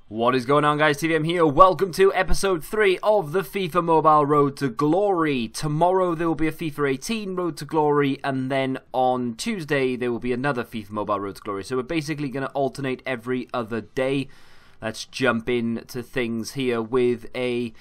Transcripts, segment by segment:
What is going on, guys? TVM here. Welcome to episode 3 of the FIFA Mobile Road to Glory. Tomorrow there will be a FIFA 18 Road to Glory, and then on Tuesday there will be another FIFA Mobile Road to Glory. So we're basically going to alternate every other day. Let's jump into things here with a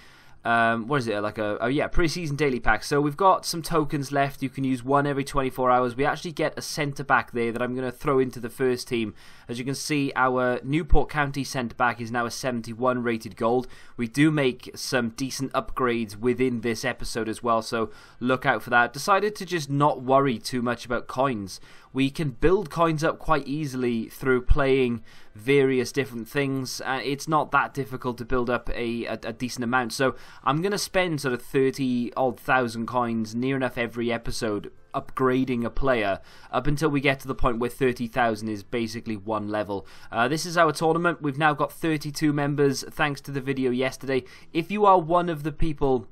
what is it, like a pre-season daily pack. So we've got some tokens left. You can use one every 24 hours. We actually get a centre-back there that I'm going to throw into the first team. As you can see, our Newport County centre-back is now a 71 rated gold. We do make some decent upgrades within this episode as well, so look out for that. Decided to just not worry too much about coins. We can build coins up quite easily through playing various different things. It's not that difficult to build up a decent amount. So I'm going to spend sort of 30-odd thousand coins near enough every episode upgrading a player up until we get to the point where 30,000 is basically one level. This is our tournament. We've now got 32 members thanks to the video yesterday. If you are one of the people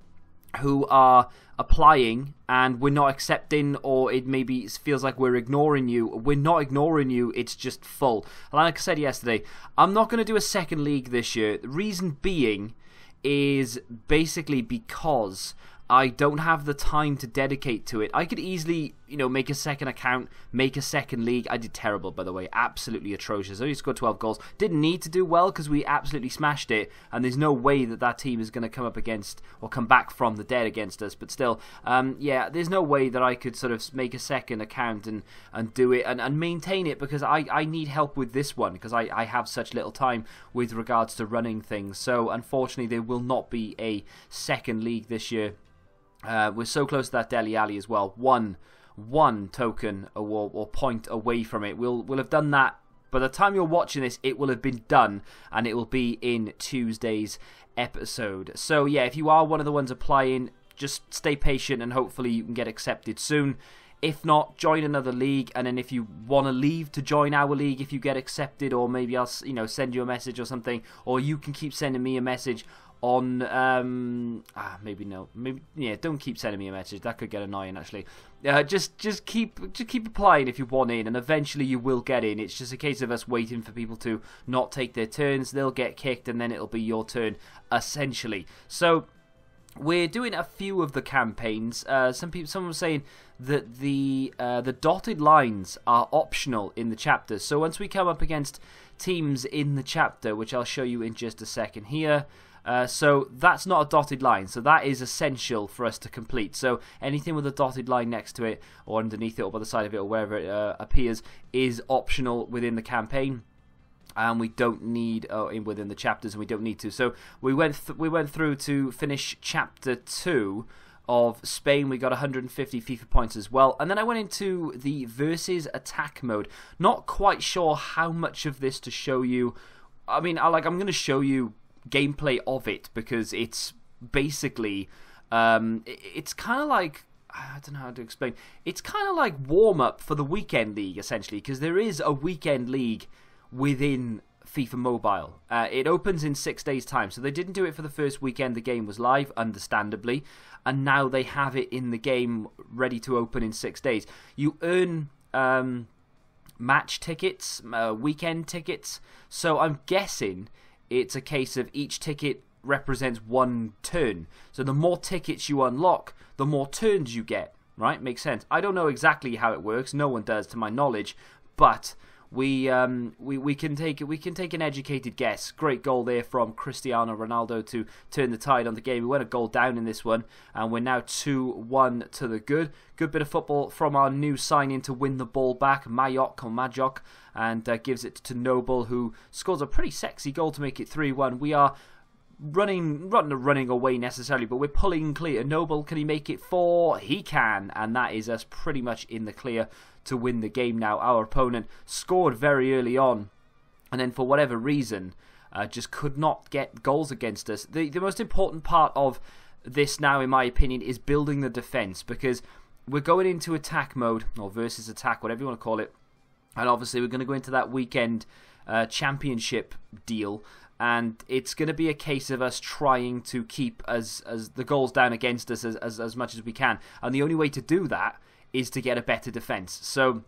who are applying and we're not accepting, or it maybe feels like we're ignoring you, we're not ignoring you, it's just full. Like I said yesterday, I'm not going to do a second league this year. The reason being is basically because I don't have the time to dedicate to it. I could easily, make a second account, make a second league. I did terrible, by the way. Absolutely atrocious. I only scored 12 goals. Didn't need to do well because we absolutely smashed it. And there's no way that team is going to come up against or come back from the dead against us. But still, there's no way that I could sort of make a second account and do it and maintain it, because I need help with this one because I have such little time with regards to running things. So unfortunately, there will not be a second league this year. We're so close to that Dele Alli as well. One token or point away from it. We'll have done that. By the time you're watching this, it will have been done, and it will be in Tuesday's episode. So yeah, if you are one of the ones applying, just stay patient and hopefully you can get accepted soon. If not, join another league, and then if you want to leave to join our league, if you get accepted, or maybe I'll send you a message or something, or you can keep sending me a message on don't keep sending me a message. That could get annoying, actually. Just keep applying if you want in, and eventually you will get in. It's just a case of us waiting for people to not take their turns. They'll get kicked, and then it'll be your turn, essentially. So we're doing a few of the campaigns. Someone was saying that the dotted lines are optional in the chapters. So once we come up against teams in the chapter, which I'll show you in just a second here. So that's not a dotted line, so that is essential for us to complete. So anything with a dotted line next to it, or underneath it, or by the side of it, or wherever it appears, is optional within the campaign, and we don't need within the chapters, and we don't need to. So we went through to finish chapter 2 of Spain. We got 150 FIFA points as well, and then I went into the versus attack mode. Not quite sure how much of this to show you. I mean, I'm going to show you gameplay of it, because it's basically it's kind of like, I don't know how to explain, it's kind of like warm-up for the weekend league, essentially, because there is a weekend league within FIFA Mobile. It opens in 6 days time, so they didn't do it for the first weekend the game was live, understandably, and now they have it in the game ready to open in 6 days. You earn match tickets, weekend tickets, so I'm guessing it's a case of each ticket represents one turn. So the more tickets you unlock, the more turns you get, right? Makes sense. I don't know exactly how it works. No one does, to my knowledge, but we can take an educated guess. Great goal there from Cristiano Ronaldo to turn the tide on the game. We went a goal down in this one, and we're now 2-1 to the good. Good bit of football from our new signing to win the ball back, Majok, and gives it to Noble, who scores a pretty sexy goal to make it 3-1. We are not running away necessarily, but we're pulling clear. Noble, can he make it 4? He can, and that is us pretty much in the clear to win the game now. Our opponent scored very early on, and then for whatever reason just could not get goals against us. The most important part of this now, in my opinion, is building the defence, because we're going into attack mode, or versus attack, whatever you want to call it, and obviously we're going to go into that weekend championship deal, and it's going to be a case of us trying to keep as the goals down against us as much as we can, and the only way to do that is to get a better defence. So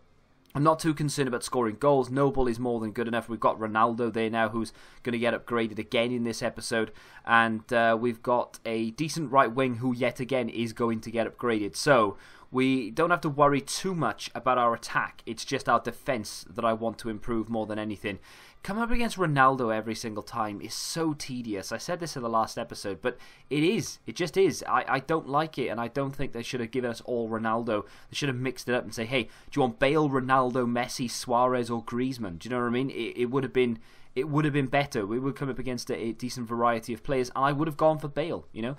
I'm not too concerned about scoring goals. Noble is more than good enough. We've got Ronaldo there now who's going to get upgraded again in this episode. And we've got a decent right wing who yet again is going to get upgraded. So we don't have to worry too much about our attack. It's just our defence that I want to improve more than anything. Coming up against Ronaldo every single time is so tedious. I said this in the last episode, but it is. It just is. I don't like it, and I don't think they should have given us all Ronaldo. They should have mixed it up and say, hey, do you want Bale, Ronaldo, Messi, Suarez, or Griezmann? Do you know what I mean? It would have been... It would have been better. We would come up against a decent variety of players, and I would have gone for Bale, you know?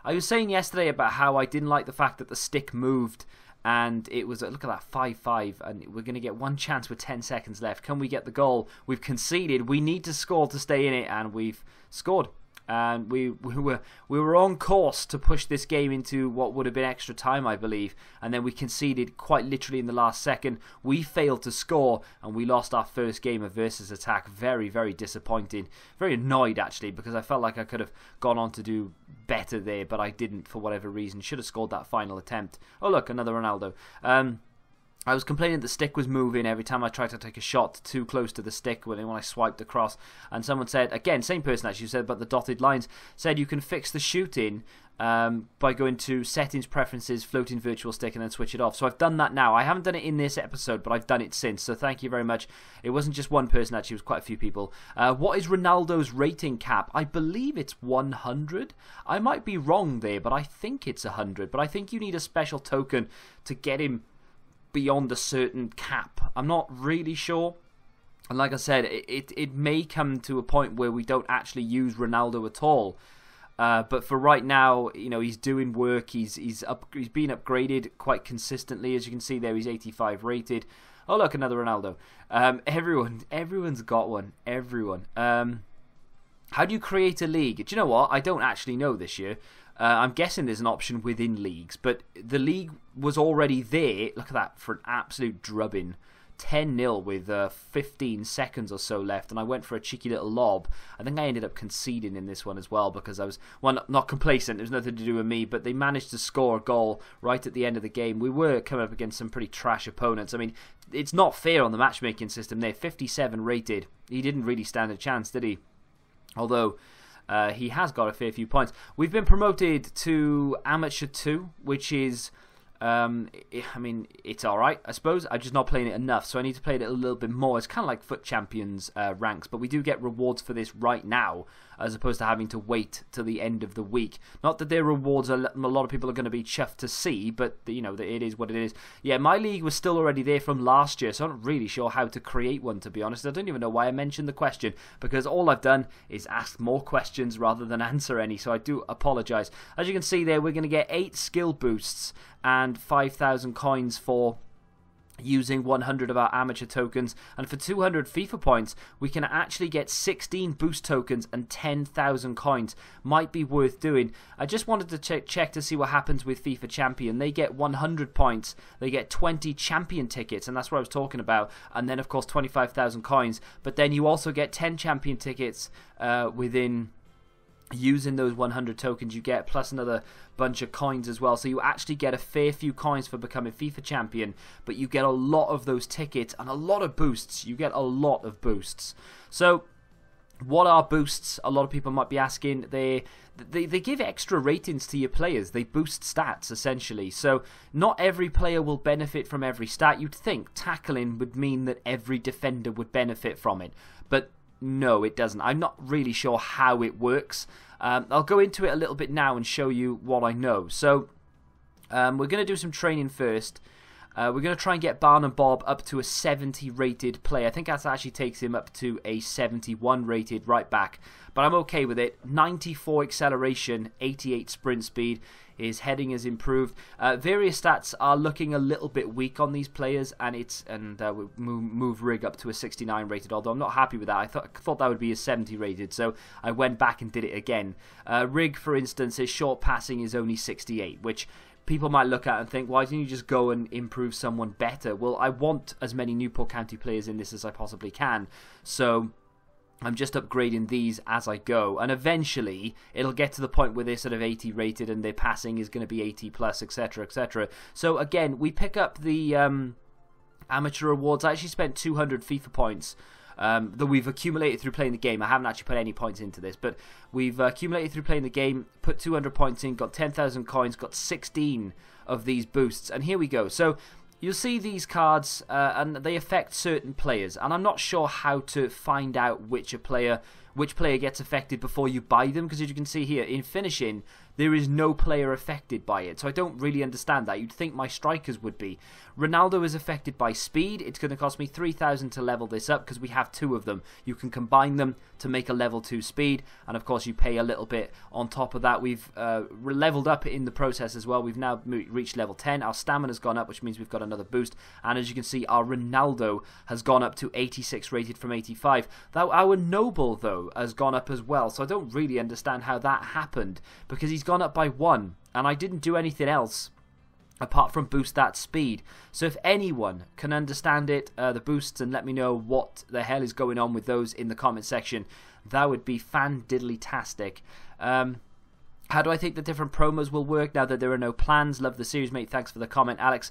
I was saying yesterday about how I didn't like the fact that the stick moved, and it was, look at that, 5-5, and we're going to get one chance with 10 seconds left. Can we get the goal? We've conceded. We need to score to stay in it, and we've scored. And we were on course to push this game into what would have been extra time, I believe. And then we conceded quite literally in the last second. We failed to score, and we lost our first game of versus attack. Very, very disappointing. Very annoyed, actually, because I felt like I could have gone on to do better there, but I didn't for whatever reason. Should have scored that final attempt. Oh, look, another Ronaldo. I was complaining the stick was moving every time I tried to take a shot too close to the stick when I swiped across. And someone said, again, same person actually said about the dotted lines, said you can fix the shooting by going to settings, preferences, floating virtual stick, and then switch it off. So I've done that now. I haven't done it in this episode, but I've done it since. So thank you very much. It wasn't just one person, actually. It was quite a few people. What is Ronaldo's rating cap? I believe it's 100. I might be wrong there, but I think it's 100. But I think you need a special token to get him beyond a certain cap. I'm not really sure. And like I said, it may come to a point where we don't actually use Ronaldo at all. But for right now, you know, he's doing work. He's been upgraded quite consistently. As you can see there, he's 85 rated. Oh, look, another Ronaldo. Everyone's got one. Everyone. How do you create a league? Do you know what? I don't actually know this year. I'm guessing there's an option within leagues, but the league was already there. Look at that, for an absolute drubbing. 10-0 with 15 seconds or so left, and I went for a cheeky little lob. I think I ended up conceding in this one as well because I was, well, not complacent. It was nothing to do with me, but they managed to score a goal right at the end of the game. We were coming up against some pretty trash opponents. I mean, it's not fair on the matchmaking system there. 57 rated. He didn't really stand a chance, did he? Although... he has got a fair few points. We've been promoted to Amateur 2, which is, I mean, it's alright, I suppose. I'm just not playing it enough, so I need to play it a little bit more. It's kind of like Foot Champions ranks, but we do get rewards for this right now, as opposed to having to wait till the end of the week. Not that their rewards, a lot of people are going to be chuffed to see, but, you know, it is what it is. Yeah, my league was still already there from last year, so I'm not really sure how to create one, to be honest. I don't even know why I mentioned the question, because all I've done is ask more questions rather than answer any, so I do apologise. As you can see there, we're going to get 8 skill boosts and 5,000 coins for using 100 of our amateur tokens, and for 200 FIFA points we can actually get 16 boost tokens and 10,000 coins. Might be worth doing. I just wanted to check to see what happens with FIFA Champion. They get 100 points, they get 20 champion tickets, and that's what I was talking about, and then of course 25,000 coins, but then you also get 10 champion tickets within using those 100 tokens you get, plus another bunch of coins as well. So you actually get a fair few coins for becoming FIFA champion, but you get a lot of those tickets and a lot of boosts. You get a lot of boosts. So what are boosts? A lot of people might be asking. They give extra ratings to your players. They boost stats, essentially. So not every player will benefit from every stat. You'd think tackling would mean that every defender would benefit from it, but no, it doesn't. I'm not really sure how it works. I'll go into it a little bit now and show you what I know. So we're going to do some training first. We're going to try and get Barn and Bob up to a 70 rated player. I think that actually takes him up to a 71 rated right back, but I'm okay with it. 94 acceleration, 88 sprint speed. His heading has improved. Various stats are looking a little bit weak on these players, and we move Rig up to a 69 rated. Although I'm not happy with that. I thought that would be a 70 rated, so I went back and did it again. Rig, for instance, his short passing is only 68, which people might look at and think, why didn't you just go and improve someone better? Well, I want as many Newport County players in this as I possibly can, so I'm just upgrading these as I go, and eventually it'll get to the point where they're sort of 80 rated and their passing is going to be 80 plus, etc, etc. So again, we pick up the Amateur rewards. I actually spent 200 FIFA points that we've accumulated through playing the game. I haven't actually put any points into this, but we've accumulated through playing the game, put 200 points in, got 10,000 coins, got 16 of these boosts, and here we go. So you'll see these cards, and they affect certain players, and I'm not sure how to find out which player gets affected before you buy them, because as you can see here, in finishing, there is no player affected by it, so I don't really understand that. You'd think my strikers would be. Ronaldo is affected by speed. It's going to cost me 3,000 to level this up, because we have 2 of them. You can combine them to make a level 2 speed, and of course you pay a little bit on top of that. We've leveled up in the process as well. We've now reached level 10. Our stamina's gone up, which means we've got another boost, and as you can see, our Ronaldo has gone up to 86 rated from 85. Our Noble, though, has gone up as well, so I don't really understand how that happened, because he's gone up by 1, and I didn't do anything else apart from boost that speed. So if anyone can understand it, the boosts, and let me know what the hell is going on with those in the comment section, that would be fan-diddly-tastic. How do I think the different promos will work now that there are no plans? Love the series, mate. Thanks for the comment, Alex.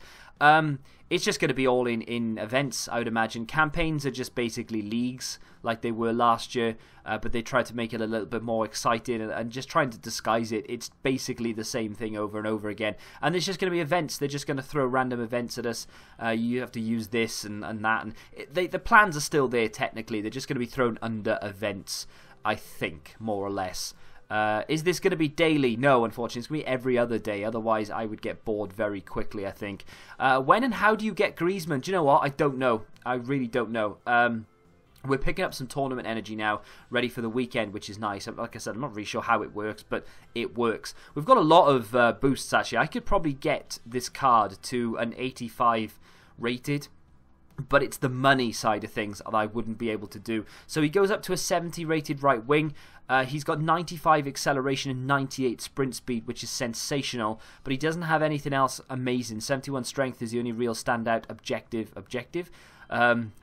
It's just going to be all in events, I would imagine. Campaigns are just basically leagues like they were last year, but they tried to make it a little bit more exciting and just trying to disguise it. It's basically the same thing over and over again. And it's just going to be events. They're just going to throw random events at us. You have to use this and that. And the plans are still there, technically. They're just going to be thrown under events, I think, more or less. Is this going to be daily? No, unfortunately. It's going to be every other day. Otherwise, I would get bored very quickly, I think. When and how do you get Griezmann? Do you know what? I don't know. I really don't know. We're picking up some tournament energy now, ready for the weekend, which is nice. Like I said, I'm not really sure how it works, but it works. We've got a lot of boosts, actually. I could probably get this card to an 85 rated, but it's the money side of things that I wouldn't be able to do. So he goes up to a 70 rated right wing. He's got 95 acceleration and 98 sprint speed, which is sensational, but he doesn't have anything else amazing. 71 strength is the only real standout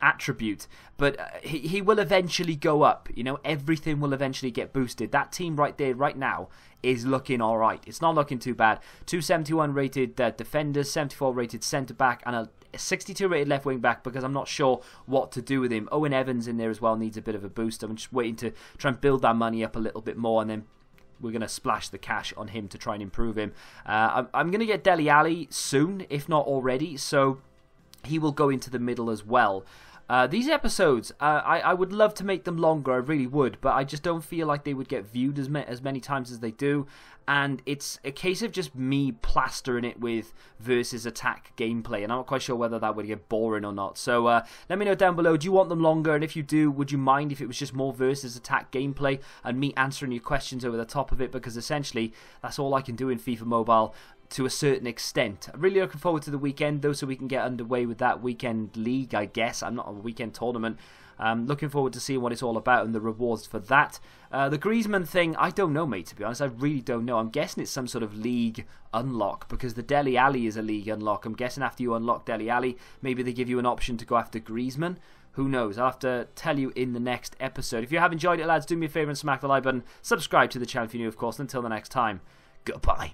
attribute, but he will eventually go up. You know, everything will eventually get boosted. That team right there, right now, is looking alright. It's not looking too bad. 271 rated defenders, 74 rated centre back, and a 62 rated left wing back, because I'm not sure what to do with him. Owen Evans in there as well needs a bit of a boost. I'm just waiting to try and build that money up a little bit more, and then we're going to splash the cash on him to try and improve him. I'm going to get Dele Alli soon, if not already, so he will go into the middle as well. These episodes, I would love to make them longer, I really would, but I just don't feel like they would get viewed as many times as they do, and it's a case of just me plastering it with versus attack gameplay, and I'm not quite sure whether that would get boring or not. So let me know down below, do you want them longer, and if you do, would you mind if it was just more versus attack gameplay and me answering your questions over the top of it, because essentially that's all I can do in FIFA Mobile to a certain extent. I'm really looking forward to the weekend, though, so we can get underway with that weekend league, I guess. I'm not a weekend tournament. Looking forward to seeing what it's all about and the rewards for that. The Griezmann thing, I don't know, mate, to be honest. I really don't know. I'm guessing it's some sort of league unlock, because the Dele Alli is a league unlock. I'm guessing after you unlock Dele Alli, maybe they give you an option to go after Griezmann. Who knows? I'll have to tell you in the next episode. If you have enjoyed it, lads, do me a favour and smack the like button. Subscribe to the channel if you're new, of course. Until the next time, goodbye.